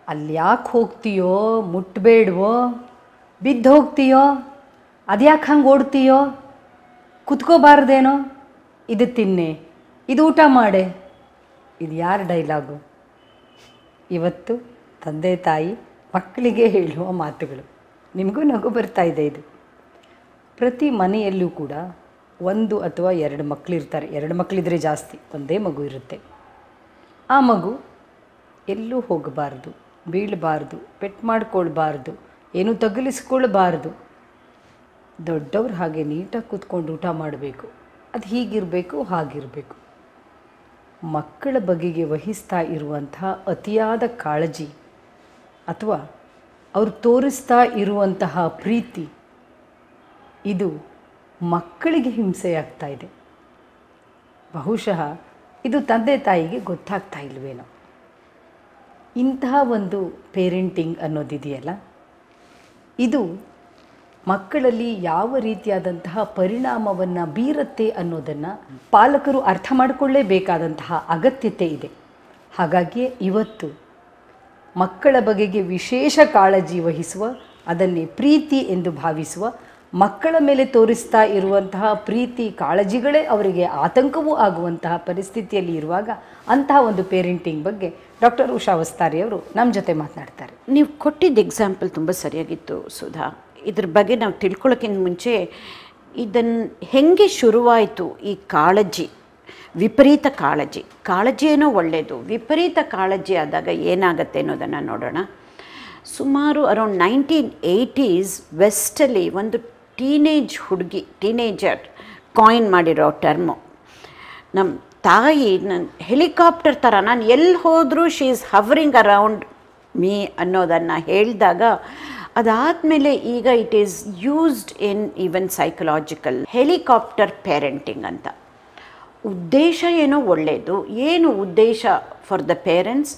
ಅಲ್ಲಿ ಯಾಕೆ ಹೋಗ್ತೀಯೋ, ಮುಟ್ಟಬೇಡ್ವೋ, ಬಿದ್ದು ಹೋಗ್ತೀಯೋ, ಅದ್ಯಾಕೆ ಹಂಗೆ ಓಡ್ತೀಯೋ, ಕುತ್ಕೋಬಾರ್ದೇನೋ, ಇದು ತಿನ್ನೆ, ಇದು ಊಟ ಮಾಡೆ. ಇದು ಯಾರ ಡೈಲಾಗು? ಇವತ್ತು ತಂದೆ ತಾಯಿ ಮಕ್ಕಳಿಗೆ ಹೇಳುವ ಮಾತುಗಳು. ನಿಮಗೂ ನಗು ಬರ್ತಾ ಇದೆ. ಇದು ಪ್ರತಿ ಮನೆಯಲ್ಲೂ ಕೂಡ 1 ಅಥವಾ 2 ಮಕ್ಕಳಿರ್ತಾರೆ. 2 ಮಕ್ಕಳಿದ್ರೆ ಜಾಸ್ತಿ, ಒಂದೇ ಮಗು ಇರುತ್ತೆ. ಆ ಮಗು ಎಲ್ಲೂ ಹೋಗಬಾರ್ದು, ಬೀಳಬಾರ್ದು, ಪೆಟ್ಟು ಮಾಡ್ಕೊಳ್ಬಾರ್ದು, ಏನೂ ತಗುಲಿಸ್ಕೊಳ್ಬಾರ್ದು. ದೊಡ್ಡವ್ರು ಹಾಗೆ ನೀಟಾಗಿ ಕೂತ್ಕೊಂಡು ಊಟ ಮಾಡಬೇಕು. ಅದು ಹೀಗಿರಬೇಕು, ಹಾಗಿರಬೇಕು. ಮಕ್ಕಳ ಬಗೆಗೆ ವಹಿಸ್ತಾ ಇರುವಂತಹ ಅತಿಯಾದ ಕಾಳಜಿ ಅಥವಾ ಅವರು ತೋರಿಸ್ತಾ ಇರುವಂತಹ ಪ್ರೀತಿ, ಇದು ಮಕ್ಕಳಿಗೆ ಹಿಂಸೆಯಾಗ್ತಾ ಇದೆ. ಬಹುಶಃ ಇದು ತಂದೆ ತಾಯಿಗೆ ಗೊತ್ತಾಗ್ತಾ ಇಲ್ವೇನೋ. ಇಂತಹ ಒಂದು ಪೇರೆಂಟಿಂಗ್ ಅನ್ನೋದಿದೆಯಲ್ಲ, ಇದು ಮಕ್ಕಳಲ್ಲಿ ಯಾವ ರೀತಿಯಾದಂತಹ ಪರಿಣಾಮವನ್ನು ಬೀರುತ್ತೆ ಅನ್ನೋದನ್ನು ಪಾಲಕರು ಅರ್ಥ ಮಾಡಿಕೊಳ್ಳೇಬೇಕಾದಂತಹ ಅಗತ್ಯತೆ ಇದೆ. ಹಾಗಾಗಿಯೇ ಇವತ್ತು ಮಕ್ಕಳ ಬಗೆಗೆ ವಿಶೇಷ ಕಾಳಜಿ ವಹಿಸುವ, ಅದನ್ನೇ ಪ್ರೀತಿ ಎಂದು ಭಾವಿಸುವ, ಮಕ್ಕಳ ಮೇಲೆ ತೋರಿಸ್ತಾ ಇರುವಂತಹ ಪ್ರೀತಿ ಕಾಳಜಿಗಳೇ ಅವರಿಗೆ ಆತಂಕವೂ ಆಗುವಂತಹ ಪರಿಸ್ಥಿತಿಯಲ್ಲಿ ಇರುವಾಗ ಅಂತಹ ಒಂದು ಪೇರೆಂಟಿಂಗ್ ಬಗ್ಗೆ ಡಾಕ್ಟರ್ ಉಷಾ ಅವಸ್ತಾರಿ ಅವರು ನಮ್ಮ ಜೊತೆ ಮಾತನಾಡ್ತಾರೆ. ನೀವು ಕೊಟ್ಟಿದ್ದ ಎಕ್ಸಾಂಪಲ್ ತುಂಬ ಸರಿಯಾಗಿತ್ತು ಸುಧಾ. ಇದ್ರ ಬಗ್ಗೆ ನಾವು ತಿಳ್ಕೊಳ್ಳೋಕ್ಕಿಂತ ಮುಂಚೆ ಇದನ್ನು ಹೇಗೆ ಶುರುವಾಯಿತು ಈ ಕಾಳಜಿ, ವಿಪರೀತ ಕಾಳಜಿ ಏನೋ ಒಳ್ಳೆಯದು, ವಿಪರೀತ ಕಾಳಜಿ ಆದಾಗ ಏನಾಗುತ್ತೆ ಅನ್ನೋದನ್ನು ನೋಡೋಣ. ಸುಮಾರು ಅರೌಂಡ್ 1980s ವೆಸ್ಟಲ್ಲಿ ಒಂದು ಟೀನೇಜರ್ ಕಾಯಿನ್ ಮಾಡಿರೋ ಟರ್ಮು. ನಮ್ಮ ತಾಯಿ ನನ್ನ ಹೆಲಿಕಾಪ್ಟರ್ ಥರ ನಾನು ಎಲ್ಲಿ ಹೋದರೂ ಶಿ ಈಸ್ ಹವರಿಂಗ್ ಅರೌಂಡ್ ಮೀ ಅನ್ನೋದನ್ನು ಹೇಳಿದಾಗ, ಅದಾದಮೇಲೆ ಈಗ it is used in even psychological helicopter parenting ಅಂತ. ಉದ್ದೇಶ ಏನೋ ಒಳ್ಳೆಯದು. ಏನು ಉದ್ದೇಶ ಫಾರ್ ದ ಪೇರೆಂಟ್ಸ್?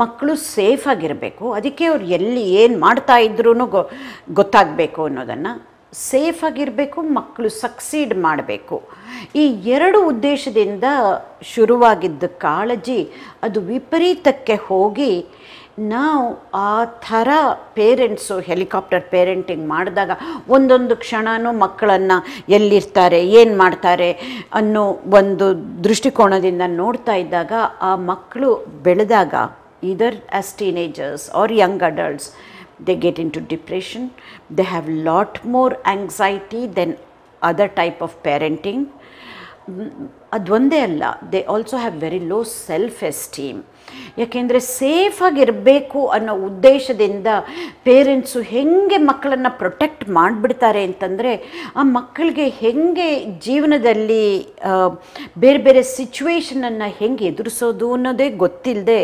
ಮಕ್ಕಳು ಸೇಫಾಗಿರಬೇಕು, ಅದಕ್ಕೆ ಅವ್ರು ಎಲ್ಲಿ ಏನು ಮಾಡ್ತಾಯಿದ್ರೂ ಗೊತ್ತಾಗಬೇಕು ಅನ್ನೋದನ್ನು. ಸೇಫಾಗಿರಬೇಕು, ಮಕ್ಕಳು ಸಕ್ಸೀಡ್ ಮಾಡಬೇಕು. ಈ 2 ಉದ್ದೇಶದಿಂದ ಶುರುವಾಗಿದ್ದ ಕಾಳಜಿ ಅದು ವಿಪರೀತಕ್ಕೆ ಹೋಗಿ ನಾವು ಆ ಥರ ಪೇರೆಂಟ್ಸು ಹೆಲಿಕಾಪ್ಟರ್ ಪೇರೆಂಟಿಂಗ್ ಮಾಡಿದಾಗ ಒಂದೊಂದು ಕ್ಷಣವೂ ಮಕ್ಕಳನ್ನು ಎಲ್ಲಿರ್ತಾರೆ, ಏನು ಮಾಡ್ತಾರೆ ಅನ್ನೋ ಒಂದು ದೃಷ್ಟಿಕೋನದಿಂದ ನೋಡ್ತಾ ಇದ್ದಾಗ ಆ ಮಕ್ಕಳು ಬೆಳೆದಾಗ either as teenagers or young adults, they get into depression. They have lot more anxiety than other type of parenting. ಅದೊಂದೇ ಅಲ್ಲ, they also have very low self-esteem. ಯಾಕೆಂದರೆ ಸೇಫಾಗಿರಬೇಕು ಅನ್ನೋ ಉದ್ದೇಶದಿಂದ ಪೇರೆಂಟ್ಸು ಹೇಗೆ ಮಕ್ಕಳನ್ನು ಪ್ರೊಟೆಕ್ಟ್ ಮಾಡಿಬಿಡ್ತಾರೆ ಅಂತಂದರೆ, ಆ ಮಕ್ಕಳಿಗೆ ಹೇಗೆ ಜೀವನದಲ್ಲಿ ಬೇರೆ ಬೇರೆ ಸಿಚುವೇಶನನ್ನು ಹೆಂಗೆ ಎದುರಿಸೋದು ಅನ್ನೋದೇ ಗೊತ್ತಿಲ್ಲದೆ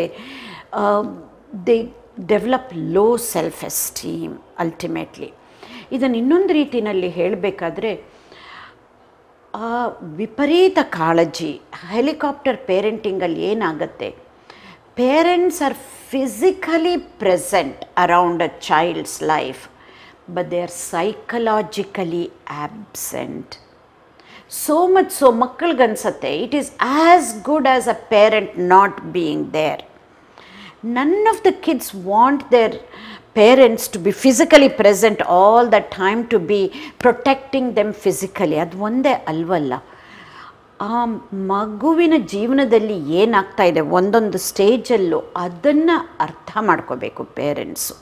they develop low self esteem ultimately. ಇದನ್ನು ಇನ್ನೊಂದು ರೀತಿಯಲ್ಲಿ ಹೇಳಬೇಕಾದ್ರೆ, ಆ ವಿಪರೀತ ಕಾಳಜಿ ಹೆಲಿಕಾಪ್ಟರ್ ಪೇರೆಂಟಿಂಗಲ್ಲಿ ಏನಾಗುತ್ತೆ, parents are physically present around a child's life, but they are psychologically absent. So much so ಮಕ್ಕಳಿಗನ್ಸತ್ತೆ it is as good as a parent not being there. None of the kids want their parents to be physically present all the time, to be protecting them physically. ಅದು ಒಂದೇ ಅಲ್ವಲ್ಲ. ಆ ಮಗುವಿನ ಜೀವನದಲ್ಲಿ ಏನಾಗ್ತಾ ಇದೆ ಒಂದೊಂದು ಸ್ಟೇಜಲ್ಲೂ ಅದನ್ನು ಅರ್ಥ ಮಾಡ್ಕೋಬೇಕು parents.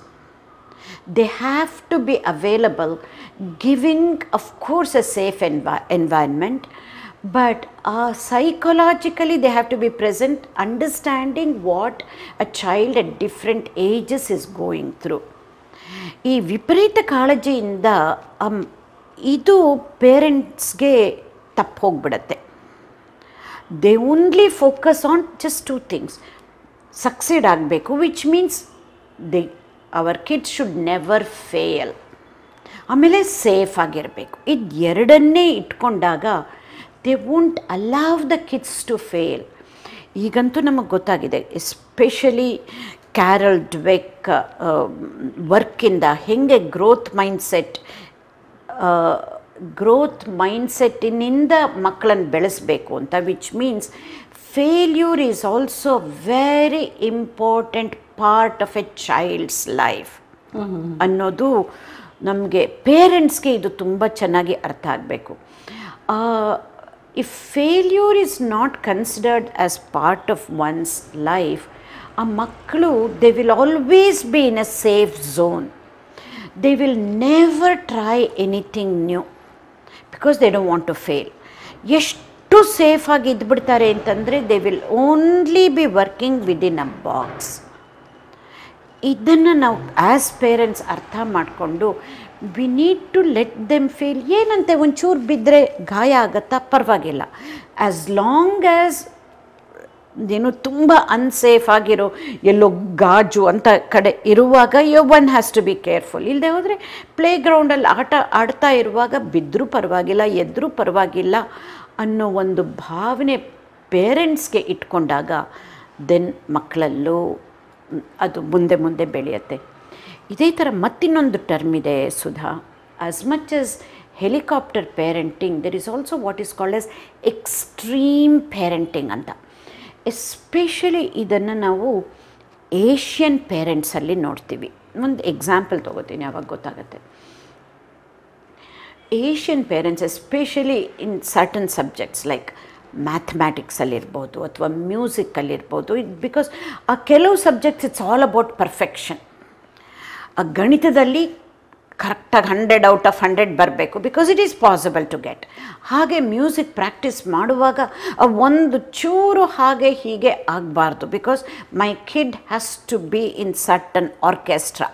They have to be available, giving of course a safe environment, but psychologically they have to be present, understanding what a child at different ages is going through. ಈ ವಿಪರೀತ ಕಾಳಜಿಯಿಂದ ಇದು ಪೇರೆಂಟ್ಸ್ಗೆ ತಪ್ಪು ಹೋಗ್ಬಿಡತ್ತೆ. They only focus on just 2 things. Succeed ಆಗಬೇಕು, which means our kids should never fail. ಆಮೇಲೆ safe ಆಗಿರಬೇಕು. ಇದು ಎರಡನ್ನೇ ಇಟ್ಕೊಂಡಾಗ they won't allow the kids to fail. ಈಗಂತೂ ನಮಗೆ ಗೊತ್ತಾಗಿದೆ, ಎಸ್ಪೆಷಲಿ ಕ್ಯಾರಲ್ ಡ್ವೆಕ್ ವರ್ಕಿಂದ ಹೆಂಗೆ ಗ್ರೋತ್ ಮೈಂಡ್ಸೆಟ್ಟಿನಿಂದ ಮಕ್ಕಳನ್ನು ಬೆಳೆಸಬೇಕು ಅಂತ. Which means failure is also very important part of a child's life ಅನ್ನೋದು ನಮಗೆ ಪೇರೆಂಟ್ಸ್ಗೆ ಇದು ತುಂಬ ಚೆನ್ನಾಗಿ ಅರ್ಥ ಆಗಬೇಕು. If failure is not considered as part of one's life, ಆ ಮಕ್ಕಳು they will always be in a safe zone. They will never try anything new because they don't want to fail. ಎಷ್ಟು ಸೇಫಾಗಿ ಇದ್ಬಿಡ್ತಾರೆ ಅಂತಂದರೆ they will only be working within a box. ಇದನ್ನು ನಾವು as parents ಅರ್ಥ ಮಾಡಿಕೊಂಡು we need to let them fail. ಏನಂತೆ ಒಂಚೂರು ಬಿದ್ದರೆ ಗಾಯ ಆಗುತ್ತಾ, ಪರವಾಗಿಲ್ಲ. ಆ್ಯಸ್ ಲಾಂಗ್ ಆ್ಯಸ್ ಏನು ತುಂಬ ಅನ್ಸೇಫ್ ಆಗಿರೋ ಎಲ್ಲೋ ಗಾಜು ಅಂತ ಕಡೆ ಇರುವಾಗ one has to be careful. ಇಲ್ಲದೆ ಹೋದರೆ ಪ್ಲೇ ಗ್ರೌಂಡಲ್ಲಿ ಆಡ್ತಾ ಇರುವಾಗ ಬಿದ್ದರೂ ಪರವಾಗಿಲ್ಲ, ಎದ್ದರೂ ಪರವಾಗಿಲ್ಲ ಅನ್ನೋ ಒಂದು ಭಾವನೆ ಪೇರೆಂಟ್ಸ್ಗೆ ಇಟ್ಕೊಂಡಾಗ ದೆನ್ ಮಕ್ಕಳಲ್ಲೂ ಅದು ಮುಂದೆ ಮುಂದೆ ಬೆಳೆಯುತ್ತೆ. ಇದೇ ಥರ ಮತ್ತಿನ್ನೊಂದು ಟರ್ಮ್ ಇದೆ Sudha. As much as helicopter parenting, there is also what is called as extreme parenting ಅಂತ. ಎಸ್ಪೆಷಲಿ ಇದನ್ನು ನಾವು ಏಷ್ಯನ್ ಪೇರೆಂಟ್ಸಲ್ಲಿ ನೋಡ್ತೀವಿ. ಒಂದು ಎಕ್ಸಾಂಪಲ್ ತೊಗೋತೀನಿ, ಆವಾಗ ಗೊತ್ತಾಗುತ್ತೆ. Asian parents especially in certain subjects like ಮ್ಯಾಥಮ್ಯಾಟಿಕ್ಸಲ್ಲಿರ್ಬೋದು ಅಥವಾ ಮ್ಯೂಸಿಕಲ್ಲಿರ್ಬೋದು, ಬಿಕಾಸ್ ಆ ಕೆಲವು subjects it's all about perfection. ಆ ಗಣಿತದಲ್ಲಿ ಕರೆಕ್ಟಾಗಿ 100 ಔಟ್ ಆಫ್ 100 ಬರಬೇಕು because it is possible to get. ಹಾಗೆ ಮ್ಯೂಸಿಕ್ ಪ್ರಾಕ್ಟೀಸ್ ಮಾಡುವಾಗ ಒಂದು ಚೂರು ಹಾಗೆ ಹೀಗೆ ಆಗಬಾರ್ದು because my kid has to be in certain orchestra.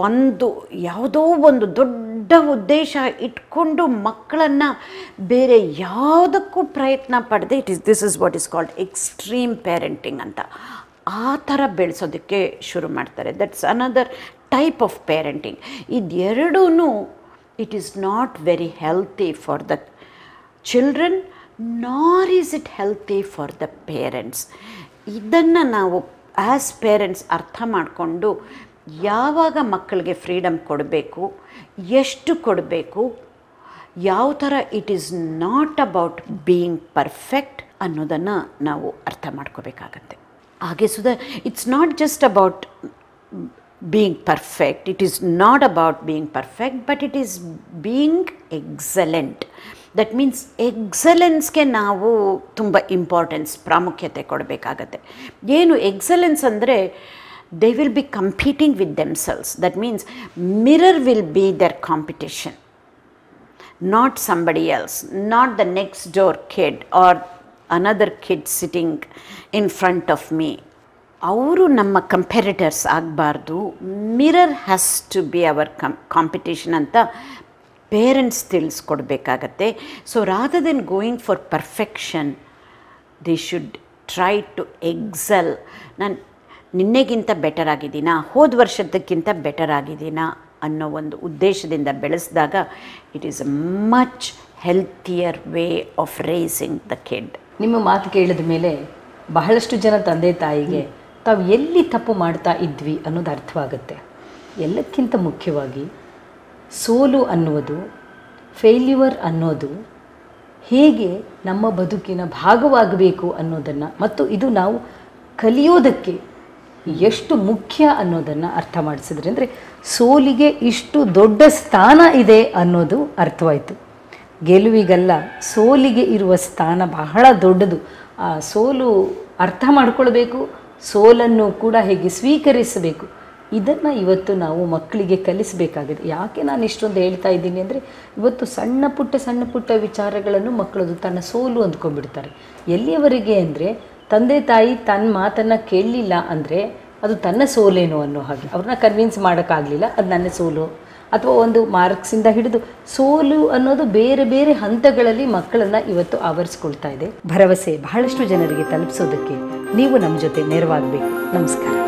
ಒಂದು ಯಾವುದೋ ಒಂದು ದೊಡ್ಡ ಉದ್ದೇಶ ಇಟ್ಕೊಂಡು ಮಕ್ಕಳನ್ನು ಬೇರೆ ಯಾವುದಕ್ಕೂ ಪ್ರಯತ್ನ ಪಡದೆ this is what is called extreme parenting ಅಂತ ಆ ಥರ ಬೆಳೆಸೋದಕ್ಕೆ ಶುರು ಮಾಡ್ತಾರೆ. That's another type of parenting. ಇದೆರಡೂ it is not very healthy for the children, nor is it healthy for the parents. ಇದನ್ನು ನಾವು ಆ್ಯಸ್ ಪೇರೆಂಟ್ಸ್ ಅರ್ಥ ಮಾಡಿಕೊಂಡು ಯಾವಾಗ ಮಕ್ಕಳಿಗೆ ಫ್ರೀಡಮ್ ಕೊಡಬೇಕು, ಎಷ್ಟು ಕೊಡಬೇಕು, ಯಾವ ಥರ it is not about being perfect ಅನ್ನೋದನ್ನು ನಾವು ಅರ್ಥ ಮಾಡ್ಕೋಬೇಕಾಗತ್ತೆ. ಹಾಗೆ Sudha, it's not just about being perfect, it is not about being perfect, but it is being excellent. That means ಎಕ್ಸಲೆನ್ಸ್ಗೆ ನಾವು ತುಂಬ ಇಂಪಾರ್ಟೆನ್ಸ್, ಪ್ರಾಮುಖ್ಯತೆ ಕೊಡಬೇಕಾಗತ್ತೆ. ಏನು ಎಕ್ಸಲೆನ್ಸ್ ಅಂದರೆ they will be competing with themselves. That means mirror will be their competition, not somebody else, not the next door kid or another kid sitting in front of me. ಅವರು ನಮ್ಮ comparators ಆಗಬಾರ್ದು. Mirror has to be our competition ಅಂತ parents ತಿಳಿಸ್ಕೊಡ್ಬೇಕಾಗತ್ತೆ. So rather than going for perfection, they should try to excel. ನಾನು ನಿನ್ನೆಗಿಂತ better ಆಗಿದ್ದೀನಾ, ಹೋದ ವರ್ಷದಕ್ಕಿಂತ better ಆಗಿದ್ದೀನಾ ಅನ್ನೋ ಒಂದು ಉದ್ದೇಶದಿಂದ ಬೆಳೆಸಿದಾಗ it is a much healthier way of raising the kid. ನಿಮ್ಮ ಮಾತು ಕೇಳಿದ ಮೇಲೆ ಬಹಳಷ್ಟು ಜನ ತಂದೆ ತಾಯಿಗೆ ತಾವು ಎಲ್ಲಿ ತಪ್ಪು ಮಾಡ್ತಾ ಇದ್ವಿ ಅನ್ನೋದು ಅರ್ಥವಾಗುತ್ತೆ. ಎಲ್ಲಕ್ಕಿಂತ ಮುಖ್ಯವಾಗಿ ಸೋಲು ಅನ್ನುವುದು, ಫೇಲ್ಯೂರ್ ಅನ್ನೋದು ಹೇಗೆ ನಮ್ಮ ಬದುಕಿನ ಭಾಗವಾಗಬೇಕು ಅನ್ನೋದನ್ನು ಮತ್ತು ಇದು ನಾವು ಕಲಿಯೋದಕ್ಕೆ ಎಷ್ಟು ಮುಖ್ಯ ಅನ್ನೋದನ್ನು ಅರ್ಥ ಮಾಡಿಸಿದ್ರೆ, ಅಂದರೆ ಸೋಲಿಗೆ ಇಷ್ಟು ದೊಡ್ಡ ಸ್ಥಾನ ಇದೆ ಅನ್ನೋದು ಅರ್ಥವಾಯಿತು. ಗೆಲುವಿಗಲ್ಲ, ಸೋಲಿಗೆ ಇರುವ ಸ್ಥಾನ ಬಹಳ ದೊಡ್ಡದು. ಆ ಸೋಲು ಅರ್ಥ ಮಾಡ್ಕೊಳ್ಬೇಕು, ಸೋಲನ್ನು ಕೂಡ ಹೇಗೆ ಸ್ವೀಕರಿಸಬೇಕು, ಇದನ್ನು ಇವತ್ತು ನಾವು ಮಕ್ಕಳಿಗೆ ಕಲಿಸಬೇಕಾಗಿದೆ. ಯಾಕೆ ನಾನು ಇಷ್ಟೊಂದು ಹೇಳ್ತಾ ಇದ್ದೀನಿ ಅಂದರೆ, ಇವತ್ತು ಸಣ್ಣ ಪುಟ್ಟ ವಿಚಾರಗಳನ್ನು ಮಕ್ಕಳದು ತನ್ನ ಸೋಲು ಅಂದ್ಕೊಂಡ್ಬಿಡ್ತಾರೆ. ಎಲ್ಲಿಯವರೆಗೆ ಅಂದರೆ, ತಂದೆ ತಾಯಿ ತನ್ನ ಮಾತನ್ನು ಕೇಳಲಿಲ್ಲ ಅಂದರೆ ಅದು ತನ್ನ ಸೋಲೇನು ಅನ್ನೋ ಹಾಗೆ. ಅವ್ರನ್ನ ಕನ್ವಿನ್ಸ್ ಮಾಡೋಕ್ಕಾಗಲಿಲ್ಲ, ಅದು ನನ್ನ ಸೋಲು. ಅಥವಾ ಒಂದು ಮಾರ್ಕ್ಸಿಂದ ಹಿಡಿದು ಸೋಲು ಅನ್ನೋದು ಬೇರೆ ಬೇರೆ ಹಂತಗಳಲ್ಲಿ ಮಕ್ಕಳನ್ನು ಇವತ್ತು ಆವರಿಸ್ಕೊಳ್ತಾ ಇದೆ. ಭರವಸೆ ಬಹಳಷ್ಟು ಜನರಿಗೆ ತಲುಪಿಸೋದಕ್ಕೆ ನೀವು ನಮ್ಮ ಜೊತೆ ನೆರವಾಗಬೇಕು. ನಮಸ್ಕಾರ.